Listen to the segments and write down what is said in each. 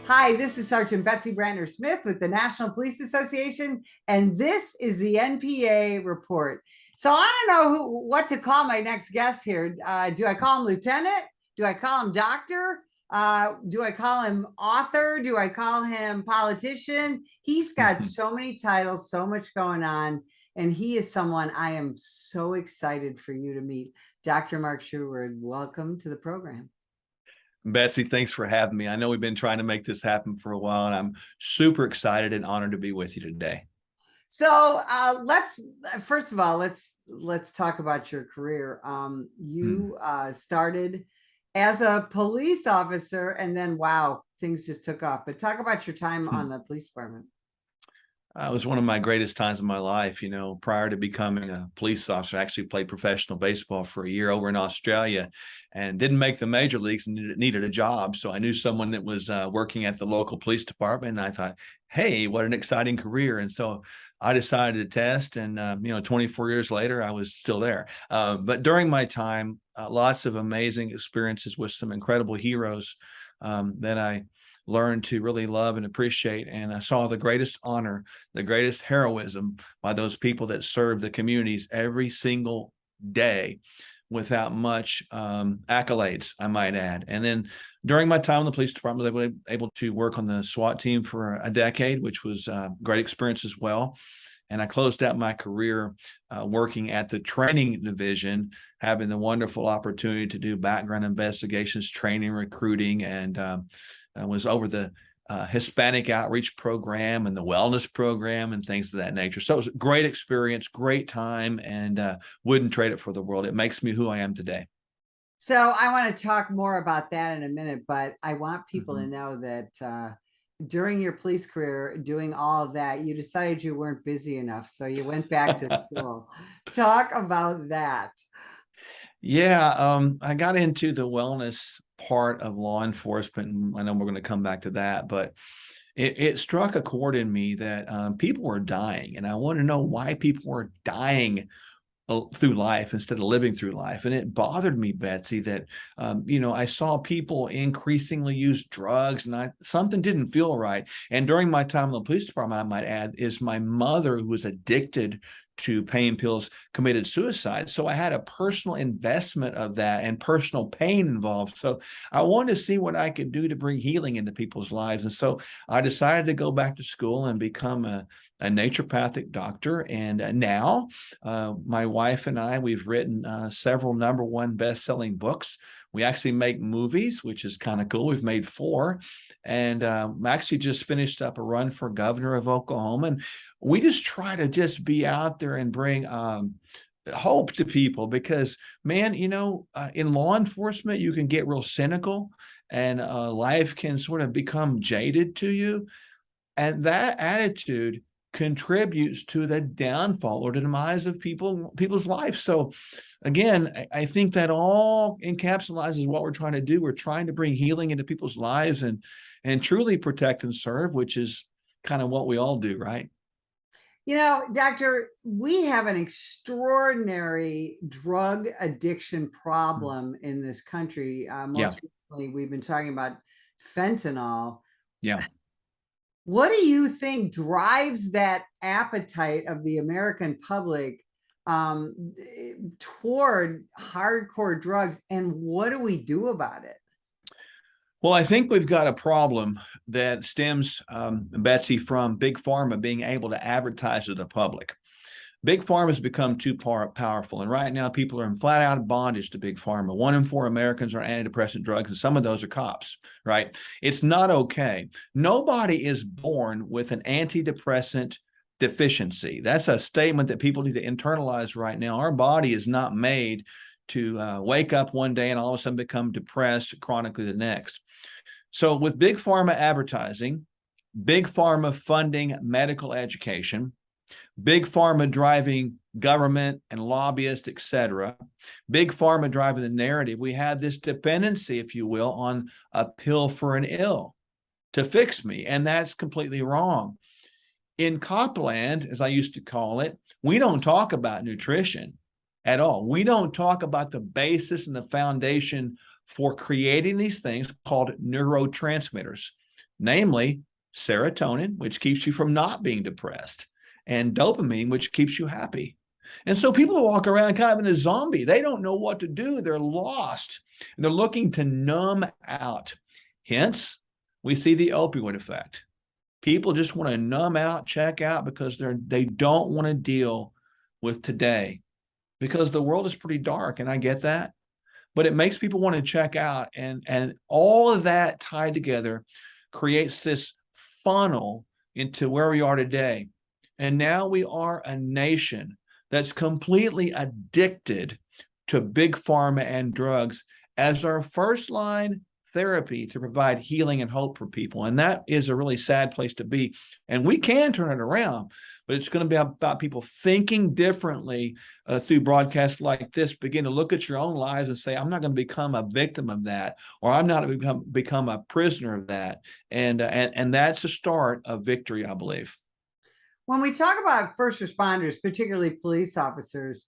Hi, this is Sergeant Betsy Brandner Smith with the National Police Association, and this is the NPA Report. So I don't know what to call my next guest here. Do I call him Lieutenant? Do I call him Doctor? Do I call him author? Do I call him politician? He's got so many titles, so much going on, and he is someone I am so excited for you to meet. Dr. Mark Sherwood, welcome to the program. Betsy, thanks for having me. I know we've been trying to make this happen for a while, and I'm super excited and honored to be with you today. So let's first of all let's talk about your career. You started as a police officer, and then wow, things just took off. But talk about your time on the police department. It was one of my greatest times of my life. You know, prior to becoming a police officer, I actually played professional baseball for a year over in Australia and didn't make the major leagues and needed a job. So I knew someone that was working at the local police department. And I thought, hey, what an exciting career. And so I decided to test. And, 24 years later, I was still there. But during my time, lots of amazing experiences with some incredible heroes that I learned to really love and appreciate. And I saw the greatest honor, the greatest heroism by those people that serve the communities every single day without much accolades, I might add. And then during my time in the police department, I was able to work on the SWAT team for a decade, which was a great experience as well. And I closed out my career working at the training division, having the wonderful opportunity to do background investigations, training, recruiting, and was over the Hispanic outreach program and the wellness program and things of that nature. So it was a great experience, great time, and wouldn't trade it for the world. It makes me who I am today. So I want to talk more about that in a minute, but I want people to know that during your police career, doing all of that, you decided you weren't busy enough. So you went back to school. Talk about that. Yeah, I got into the wellness part of law enforcement, and I know we're going to come back to that, but it struck a chord in me that people were dying, and I want to know why people were dying through life instead of living through life. And it bothered me, Betsy, that I saw people increasingly use drugs, and something didn't feel right. And during my time in the police department, I might add, is my mother, who was addicted to pain pills, committed suicide. So I had a personal investment of that and personal pain involved. So I wanted to see what I could do to bring healing into people's lives. And so I decided to go back to school and become a naturopathic doctor. And now my wife and I, we've written several #1 best-selling books. We actually make movies, which is kind of cool. We've made 4. And actually just finished up a run for governor of Oklahoma. And we just try to just be out there and bring hope to people because, man, in law enforcement, you can get real cynical and life can sort of become jaded to you. And that attitude contributes to the downfall or the demise of people's lives. So again, I think that all encapsulates what we're trying to do. We're trying to bring healing into people's lives and truly protect and serve, which is kind of what we all do, right? Doctor, we have an extraordinary drug addiction problem in this country. Most recently, we've been talking about fentanyl. Yeah. What do you think drives that appetite of the American public toward hardcore drugs, and what do we do about it? Well, I think we've got a problem that stems, Betsy, from Big Pharma being able to advertise to the public. Big Pharma has become too powerful, and right now people are in flat out bondage to Big Pharma. 1 in 4 Americans are on antidepressant drugs, and some of those are cops, right? It's not okay. Nobody is born with an antidepressant deficiency. That's a statement that people need to internalize right now. Our body is not made to wake up one day and all of a sudden become depressed chronically the next. So with Big Pharma advertising, Big Pharma funding medical education, Big Pharma driving government and lobbyists, et cetera, Big Pharma driving the narrative, we have this dependency, if you will, on a pill for an ill to fix me. And that's completely wrong. In Copland, as I used to call it, we don't talk about nutrition at all. We don't talk about the basis and the foundation for creating these things called neurotransmitters. namely serotonin, which keeps you from not being depressed, and dopamine, which keeps you happy. And so people walk around kind of in a zombie. They don't know what to do. They're lost. And they're looking to numb out. Hence, we see the opioid effect. People just want to numb out, check out, because they don't want to deal with today, because the world is pretty dark, and I get that. But it makes people want to check out, and all of that tied together creates this funnel into where we are today. And now we are a nation that's completely addicted to big pharma and drugs as our first line therapy to provide healing and hope for people. And that is a really sad place to be. And we can turn it around, but it's going to be about people thinking differently through broadcasts like this. Begin to look at your own lives and say, I'm not going to become a victim of that, or I'm not going to become a prisoner of that. And that's the start of victory, I believe. When we talk about first responders, particularly police officers,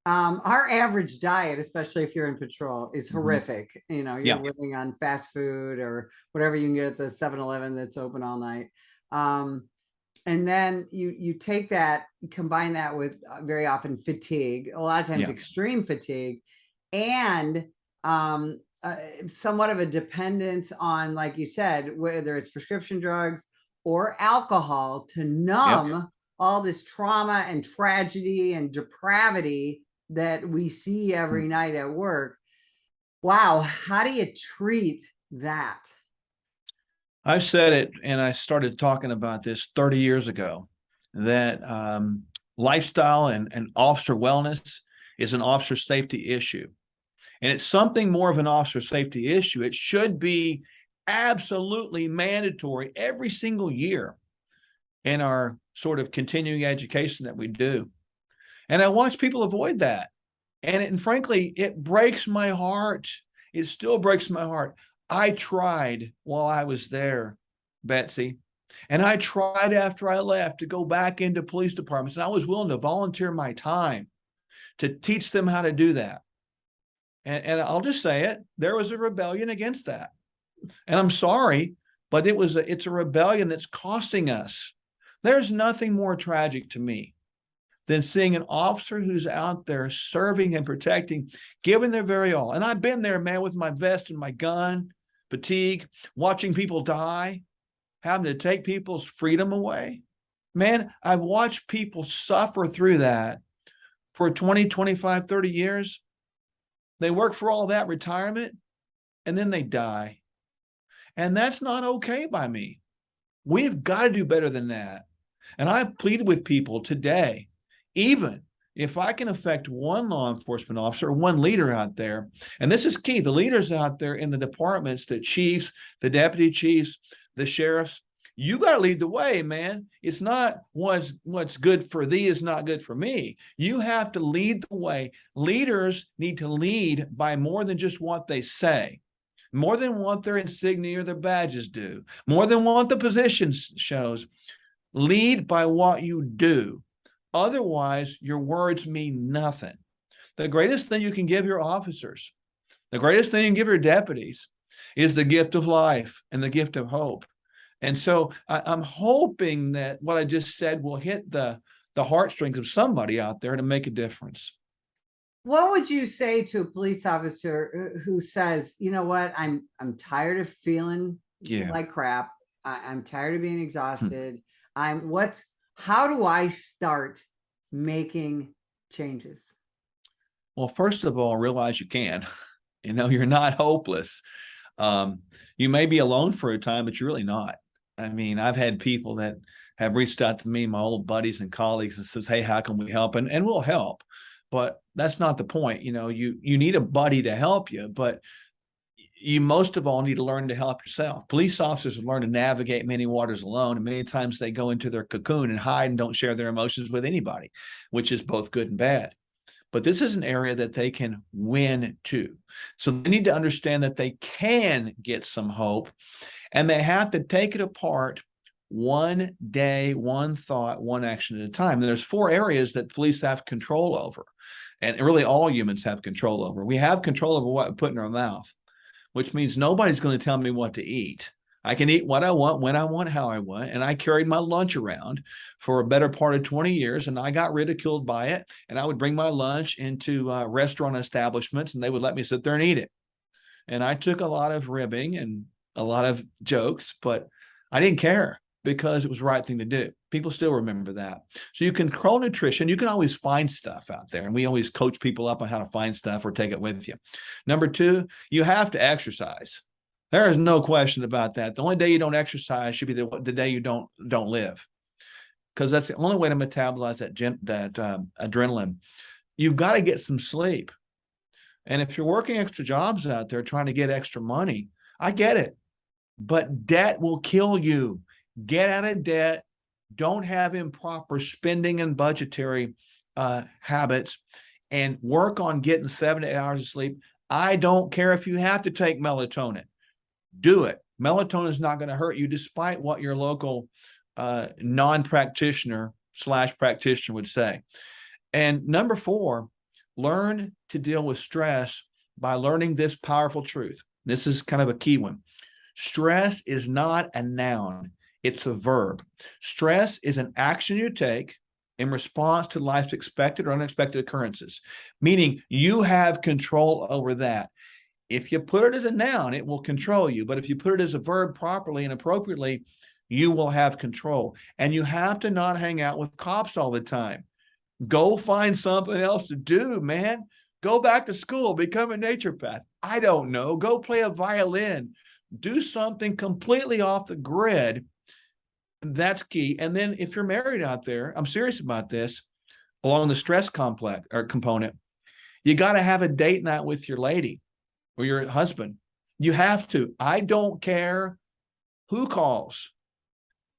our average diet, especially if you're in patrol, is horrific. You know, you're living on fast food or whatever you can get at the 7-Eleven that's open all night. And then you take that, combine that with very often fatigue, a lot of times extreme fatigue, and somewhat of a dependence on, like you said, whether it's prescription drugs or alcohol to numb all this trauma and tragedy and depravity that we see every night at work. Wow. How do you treat that? I've said it, and I started talking about this 30 years ago, that lifestyle and officer wellness is an officer safety issue. And it's something more of an officer safety issue. It should be absolutely mandatory every single year in our sort of continuing education that we do. And I watch people avoid that. And frankly, it breaks my heart. It still breaks my heart. I tried while I was there, Betsy, and I tried after I left to go back into police departments. And I was willing to volunteer my time to teach them how to do that. And I'll just say it, there was a rebellion against that. And I'm sorry, but it's a rebellion that's costing us. There's nothing more tragic to me than seeing an officer who's out there serving and protecting, giving their very all. And I've been there, man, with my vest and my gun, fatigue, watching people die, having to take people's freedom away. Man, I've watched people suffer through that for 20, 25, 30 years. They work for all that retirement, and then they die. And that's not okay by me. We've got to do better than that. And I've pleaded with people today, even if I can affect one law enforcement officer, one leader out there, and this is key, the leaders out there in the departments, the chiefs, the deputy chiefs, the sheriffs, you got to lead the way, man. It's not what's good for thee is not good for me. You have to lead the way. Leaders need to lead by more than just what they say, more than what their insignia or their badges do, more than what the position shows. Lead by what you do. Otherwise, your words mean nothing. The greatest thing you can give your officers, the greatest thing you can give your deputies is the gift of life and the gift of hope. And so I'm hoping that what I just said will hit the heartstrings of somebody out there to make a difference. What would you say to a police officer who says, you know what, I'm tired of feeling like crap. I'm tired of being exhausted. How do I start making changes? Well, first of all, realize you can. You know, you're not hopeless. You may be alone for a time, but you're really not. I mean, I've had people that have reached out to me, my old buddies and colleagues, and says, hey, how can we help? And we'll help. But that's not the point. You know, you need a buddy to help you, but you most of all need to learn to help yourself. Police officers learn to navigate many waters alone, and many times they go into their cocoon and hide and don't share their emotions with anybody, which is both good and bad. But this is an area that they can win too. So they need to understand that they can get some hope, and they have to take it apart one day, one thought, one action at a time. And there's 4 areas that police have control over, and really all humans have control over. We have control over what we put in our mouth, which means nobody's going to tell me what to eat. I can eat what I want, when I want, how I want. And I carried my lunch around for a better part of 20 years, and I got ridiculed by it. And I would bring my lunch into restaurant establishments, and they would let me sit there and eat it. And I took a lot of ribbing and a lot of jokes, but I didn't care because it was the right thing to do. People still remember that. So you can control nutrition. You can always find stuff out there. And we always coach people up on how to find stuff or take it with you. Number two, you have to exercise. There is no question about that. The only day you don't exercise should be the day you don't live, because that's the only way to metabolize that adrenaline. You've got to get some sleep. And if you're working extra jobs out there trying to get extra money, I get it. But debt will kill you. Get out of debt. Don't have improper spending and budgetary habits, and work on getting 7 to 8 hours of sleep. I don't care if you have to take melatonin. Do it. Melatonin is not going to hurt you, despite what your local non-practitioner / practitioner would say. And number 4, learn to deal with stress by learning this powerful truth. This is kind of a key one. Stress is not a noun. It's a verb. Stress is an action you take in response to life's expected or unexpected occurrences, meaning you have control over that. If you put it as a noun, it will control you. But if you put it as a verb properly and appropriately, you will have control. And you have to not hang out with cops all the time. Go find something else to do, man. Go back to school, become a naturopath. I don't know. Go play a violin. Do something completely off the grid. That's key. And then if you're married out there, I'm serious about this, along the stress complex or component, you got to have a date night with your lady or your husband. You have to. I don't care who calls.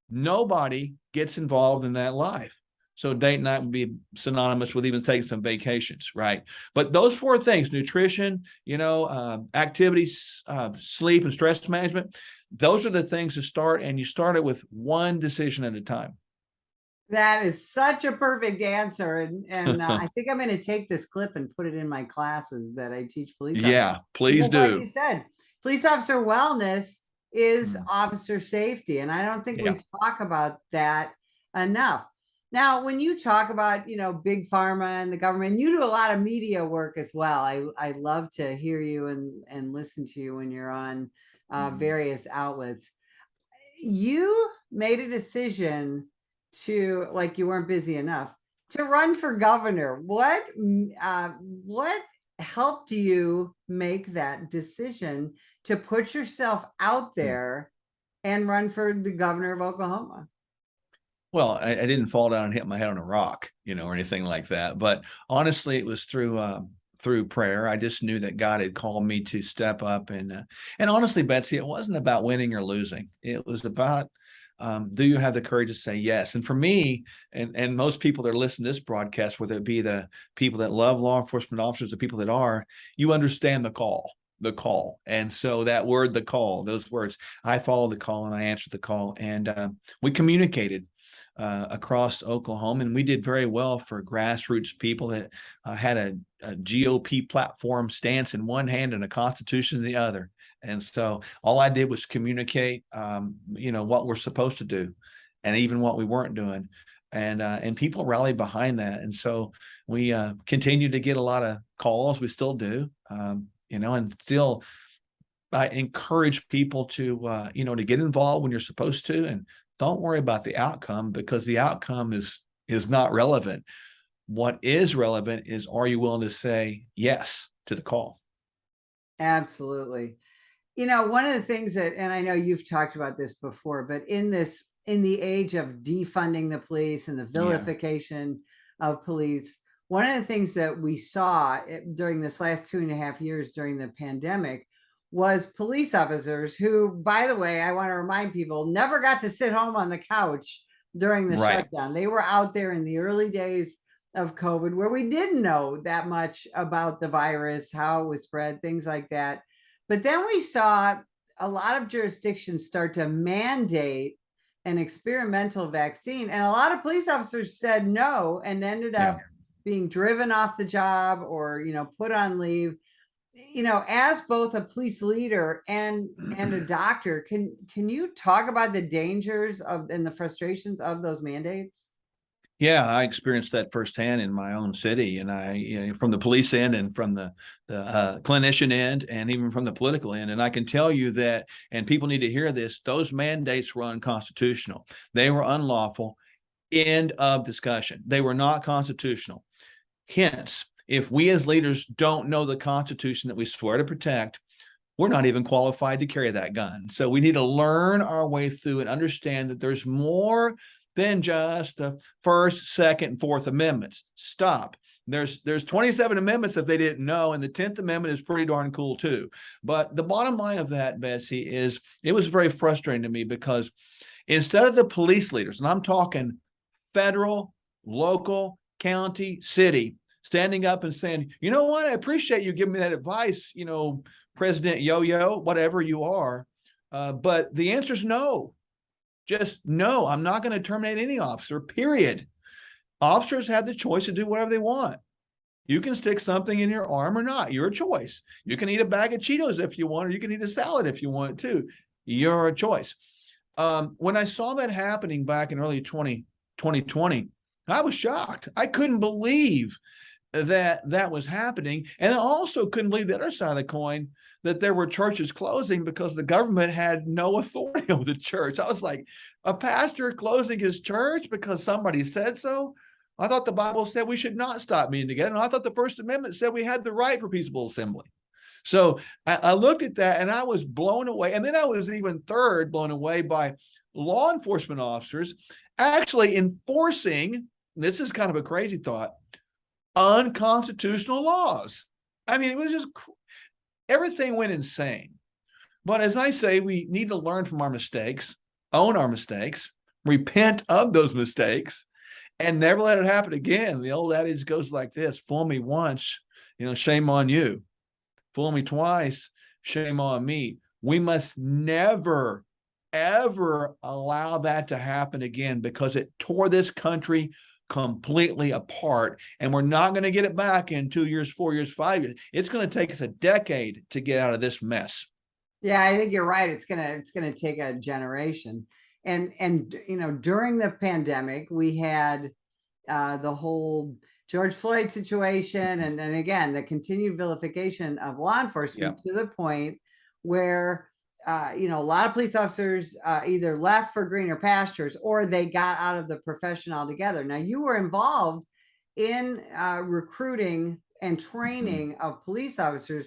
Nobody gets involved in that life. So date night would be synonymous with even taking some vacations, right? But those 4 things, nutrition, activities, sleep, and stress management, those are the things to start. And you start it with one decision at a time. That is such a perfect answer. And I think I'm going to take this clip and put it in my classes that I teach police officers. Yeah, please do. Like you said, police officer wellness is officer safety. And I don't think we talk about that enough. Now, when you talk about, big pharma and the government, you do a lot of media work as well. I love to hear you and listen to you when you're on various outlets. You made a decision to, like, you weren't busy enough to run for governor. What helped you make that decision to put yourself out there and run for the governor of Oklahoma? Well, I didn't fall down and hit my head on a rock, or anything like that. But honestly, it was through prayer. I just knew that God had called me to step up. And honestly, Betsy, it wasn't about winning or losing. It was about, do you have the courage to say yes? And for me, and most people that are listening to this broadcast, whether it be the people that love law enforcement officers, the people that are, you understand the call. And so that word, the call, those words, I followed the call and I answered the call. And we communicated across Oklahoma, and we did very well for grassroots people that had a GOP platform stance in one hand and a constitution in the other. And so all I did was communicate, what we're supposed to do, and even what we weren't doing, and people rallied behind that. And so we continue to get a lot of calls. We still do, and still. I encourage people to, to get involved when you're supposed to, and don't worry about the outcome, because the outcome is not relevant. What is relevant is, are you willing to say yes to the call? Absolutely. One of the things that, and I know you've talked about this before, but in the age of defunding the police and the vilification of police, one of the things that we saw during this last 2.5 years during the pandemic was police officers who, by the way, I want to remind people, never got to sit home on the couch during the shutdown. They were out there in the early days of COVID, where we didn't know that much about the virus, how it was spread, things like that. But then we saw a lot of jurisdictions start to mandate an experimental vaccine. And a lot of police officers said no and ended up being driven off the job or, put on leave. as both a police leader and a doctor, can you talk about the dangers of and the frustrations of those mandates? Yeah, I experienced that firsthand in my own city, and from the police end and from the clinician end, and even from the political end. And I can tell you that, and people need to hear this: those mandates were unconstitutional. They were unlawful. End of discussion. They were not constitutional. Hence, if we as leaders don't know the Constitution that we swear to protect, we're not even qualified to carry that gun. So we need to learn our way through and understand that there's more than just the First, Second, and Fourth Amendments. Stop. There's 27 amendments if they didn't know, and the 10th Amendment is pretty darn cool too. But the bottom line of that, Betsy, is it was very frustrating to me because instead of the police leaders, and I'm talking federal, local, county, city, standing up and saying, you know what, I appreciate you giving me that advice, President Yo-Yo, whatever you are. But the answer is no. Just no, I'm not going to terminate any officer, period. Officers have the choice to do whatever they want. You can stick something in your arm or not. Your choice. You can eat a bag of Cheetos if you want, or you can eat a salad if you want to. Your choice. When I saw that happening back in early 2020, I was shocked. I couldn't believe that was happening. And I also couldn't believe the other side of the coin, that there were churches closing because the government had no authority over the church. I was like, a pastor closing his church because somebody said so? I thought the Bible said we should not stop meeting together. And I thought the First Amendment said we had the right for peaceable assembly. So I looked at that and I was blown away. And then I was even blown away by law enforcement officers actually enforcing, this is kind of a crazy thought, unconstitutional laws. I mean, it was just, everything went insane. But as I say, we need to learn from our mistakes, own our mistakes, repent of those mistakes, and never let it happen again. The old adage goes like this: fool me once, shame on you. Fool me twice, shame on me. We must never, ever allow that to happen again, because it tore this country completely apart, and we're not going to get it back in 2 years, 4 years, 5 years. It's going to take us a decade to get out of this mess. Yeah, I think you're right. It's gonna take a generation. And during the pandemic, we had the whole George Floyd situation, and again the continued vilification of law enforcement, to the point where a lot of police officers either left for greener pastures or they got out of the profession altogether. Now, you were involved in recruiting and training of police officers.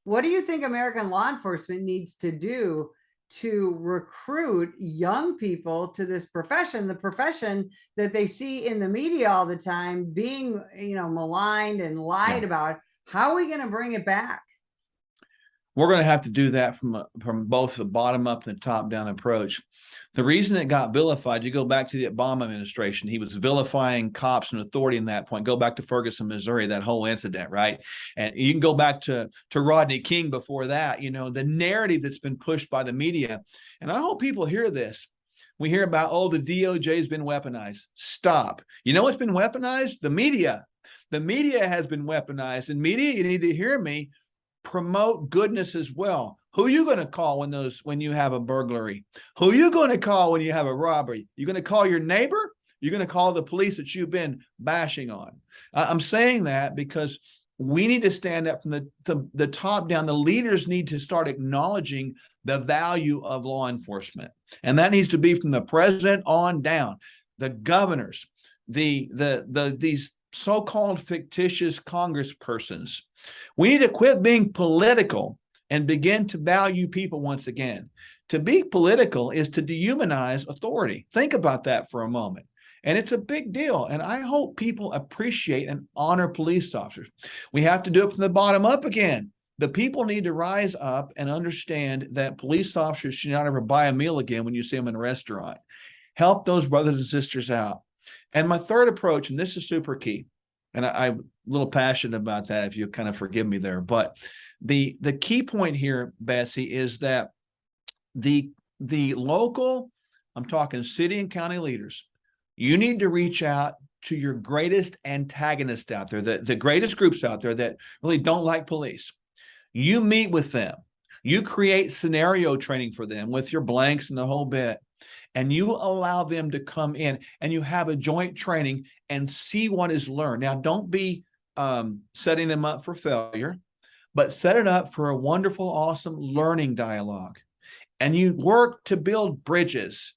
What do you think American law enforcement needs to do to recruit young people to this profession, the profession that they see in the media all the time being, maligned and lied about? How are we going to bring it back? We're going to have to do that from both the bottom up and the top down approach. The reason it got vilified, you go back to the Obama administration, he was vilifying cops and authority in that point. Go back to Ferguson, Missouri, that whole incident, right? And you can go back to Rodney King before that, the narrative that's been pushed by the media. And I hope people hear this. We hear about, the DOJ has been weaponized. Stop. You know what's been weaponized? The media. The media has been weaponized. And media, you need to hear me, promote goodness as well. Who are you going to call when you have a burglary? Who are you going to call when you have a robbery? You're going to call your neighbor? You're going to call the police that you've been bashing on. I'm saying that because we need to stand up from the top down. The leaders need to start acknowledging the value of law enforcement, and that needs to be from the president on down. The governors, these so-called fictitious congresspersons. We need to quit being political and begin to value people once again. To be political is to dehumanize authority. Think about that for a moment. And it's a big deal. And I hope people appreciate and honor police officers. We have to do it from the bottom up again. The people need to rise up and understand that police officers should not ever buy a meal again when you see them in a restaurant. Help those brothers and sisters out. And my third approach, and this is super key, and I'm a little passionate about that, if you kind of forgive me there, but the key point here, Betsy, is that the local, I'm talking city and county leaders, you need to reach out to your greatest antagonists out there, the greatest groups out there that really don't like police. You meet with them. You create scenario training for them with your blanks and the whole bit. And you allow them to come in and you have a joint training and see what is learned. Now, don't be setting them up for failure, but set it up for a wonderful, awesome learning dialogue. And you work to build bridges.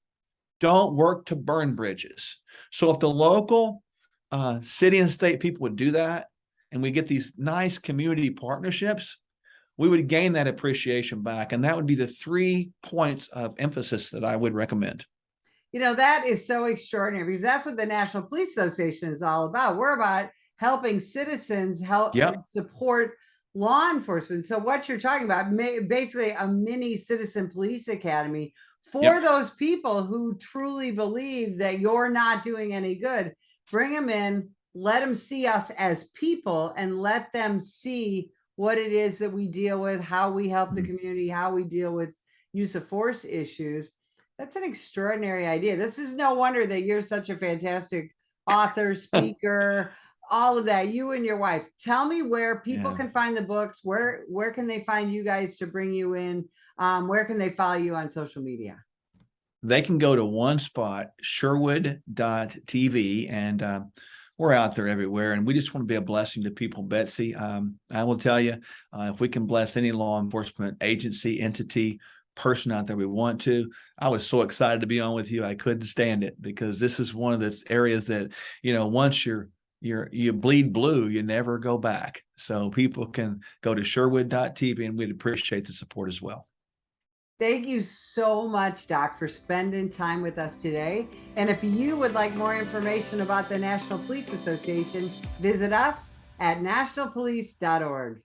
Don't work to burn bridges. So if the local city and state people would do that, and we get these nice community partnerships, we would gain that appreciation back. And that would be the 3 points of emphasis that I would recommend. You know, that is so extraordinary because that's what the National Police Association is all about. We're about helping citizens help support law enforcement. So what you're talking about, basically a mini citizen police academy for those people who truly believe that you're not doing any good. Bring them in, let them see us as people, and let them see what it is that we deal with, how we help the community, how we deal with use of force issues. That's an extraordinary idea. This is no wonder that you're such a fantastic author, speaker, all of that, you and your wife. Tell me where people can find the books. Where can they find you guys to bring you in? Where can they follow you on social media? They can go to one spot, Sherwood.tv, and we're out there everywhere. And we just want to be a blessing to people, Betsy. I will tell you, if we can bless any law enforcement agency, entity, person out there we want to. I was so excited to be on with you. I couldn't stand it because this is one of the areas that, you know, once you bleed blue, you never go back. So people can go to Sherwood.tv, and we'd appreciate the support as well. Thank you so much, Doc, for spending time with us today. And if you would like more information about the National Police Association, visit us at nationalpolice.org.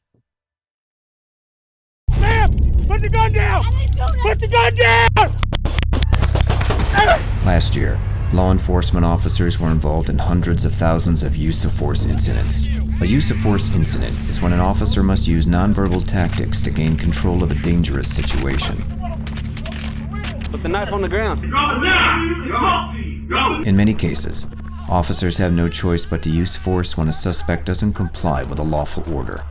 Ma'am, put the gun down! Put the gun down! Last year, law enforcement officers were involved in hundreds of thousands of use of force incidents. A use of force incident is when an officer must use nonverbal tactics to gain control of a dangerous situation. Put the knife on the ground. In many cases, officers have no choice but to use force when a suspect doesn't comply with a lawful order.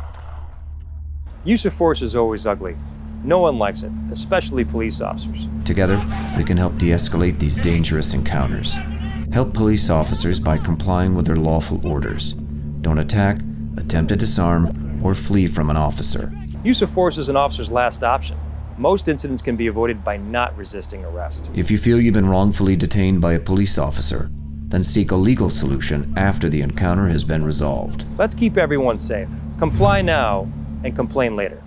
Use of force is always ugly. No one likes it, especially police officers. Together, we can help de-escalate these dangerous encounters. Help police officers by complying with their lawful orders. Don't attack, attempt to disarm, or flee from an officer. Use of force is an officer's last option. Most incidents can be avoided by not resisting arrest. If you feel you've been wrongfully detained by a police officer, then seek a legal solution after the encounter has been resolved. Let's keep everyone safe. Comply now and complain later.